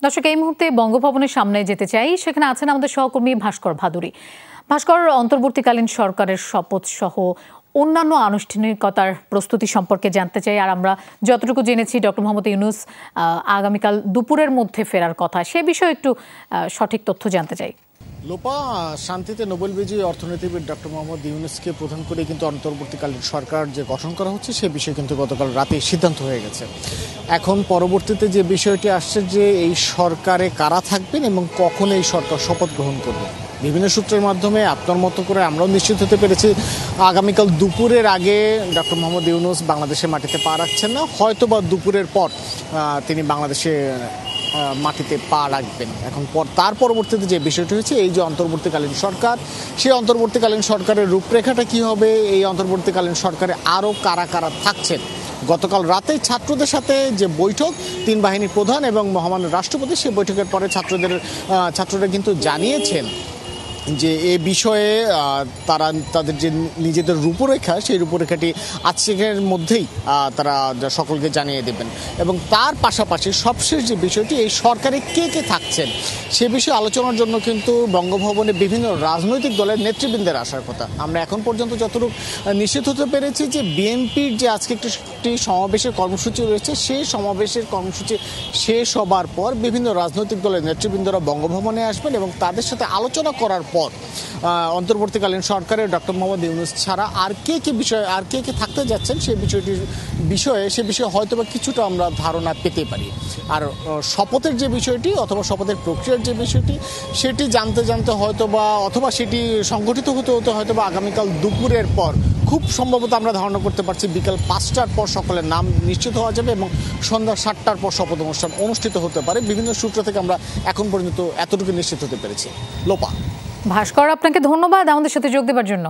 দর্শক, এই মুহূর্তে বঙ্গভবনের সামনে যেতে চাই। সেখানে আছেন আমাদের সহকর্মী ভাস্কর ভাদুরী। ভাস্কর, অন্তর্বর্তীকালীন সরকারের শপথ সহ অন্যান্য আনুষ্ঠানিকতার প্রস্তুতি সম্পর্কে জানতে চাই। আর আমরা যতটুকু জেনেছি, ডক্টর মোহাম্মদ ইউনূস আগামীকাল দুপুরের মধ্যে ফেরার কথা, সে বিষয়ে একটু সঠিক তথ্য জানতে চাই। লোপা, শান্তিতে নোবেল বিজয়ী অর্থনীতিবিদ ডক্টর মোহাম্মদ ইউনূসকে প্রধান করে কিন্তু অন্তর্বর্তীকালীন সরকার যে গঠন করা হচ্ছে সে বিষয়ে কিন্তু গতকাল রাতে সিদ্ধান্ত হয়ে গেছে। এখন পরবর্তীতে যে বিষয়টি আসছে যে এই সরকারে কারা থাকবেন এবং কখন এই সরকার শপথ গ্রহণ করবে, বিভিন্ন সূত্রের মাধ্যমে আপনার মতো করে আমরাও নিশ্চিত হতে পেরেছি আগামীকাল দুপুরের আগে ডক্টর মোহাম্মদ ইউনূস বাংলাদেশের মাটিতে পা রাখছেন না, হয়তো বা দুপুরের পর তিনি বাংলাদেশে মাটিতে পা রাখবেন। এখন তার পরবর্তীতে যে বিষয়টি হচ্ছে এই যে অন্তর্বর্তীকালীন সরকার, সেই অন্তর্বর্তীকালীন সরকারের রূপরেখাটা কি হবে, এই অন্তর্বর্তীকালীন সরকারে আরও কারা কারা থাকছেন। গতকাল রাতে ছাত্রদের সাথে যে বৈঠক, তিন বাহিনীর প্রধান এবং মহামান্য রাষ্ট্রপতি, সেই বৈঠকের পরে ছাত্ররা কিন্তু জানিয়েছেন যে এ বিষয়ে তারা তাদের যে নিজেদের রূপরেখা, সেই রূপরেখাটি আজকের মধ্যেই তারা সকলকে জানিয়ে দেবেন। এবং তার পাশাপাশি সবশেষ যে বিষয়টি, এই সরকারে কে কে থাকছেন সে বিষয়ে আলোচনার জন্য কিন্তু বঙ্গভবনে বিভিন্ন রাজনৈতিক দলের নেতৃবৃন্দের আসার কথা। আমরা এখন পর্যন্ত যতটুকু নিশ্চিত হতে পেরেছি যে বিএনপির যে আজকে একটি সমাবেশের কর্মসূচি রয়েছে, সেই সমাবেশের কর্মসূচি শেষ হবার পর বিভিন্ন রাজনৈতিক দলের নেতৃবৃন্দরা বঙ্গভবনে আসবেন এবং তাদের সাথে আলোচনা করার পর অন্তর্বর্তীকালীন সরকারের ডক্টর মোহাম্মদ ইউনূস ছাড়া আর কে কে থাকতে যাচ্ছেন সে বিষয়ে হয়তো বা কিছুটা আমরা ধারণা পেতে পারি। আর শপথের যে বিষয়টি অথবা শপথের প্রক্রিয়ার যে বিষয়টি, সেটি জানতে অথবা সেটি সংগঠিত হতে হয়তো বা আগামীকাল দুপুরের পর, খুব সম্ভবত আমরা ধারণা করতে পারছি বিকাল 5টার পর সকলের নাম নিশ্চিত হওয়া যাবে এবং সন্ধ্যা 7টার পর শপথ অনুষ্ঠান অনুষ্ঠিত হতে পারে। বিভিন্ন সূত্র থেকে আমরা এখন পর্যন্ত এতটুকু নিশ্চিত হতে পেরেছি। লোপা। ভাস্কর, আপনাকে ধন্যবাদ আমাদের সাথে যোগ দেওয়ার জন্য।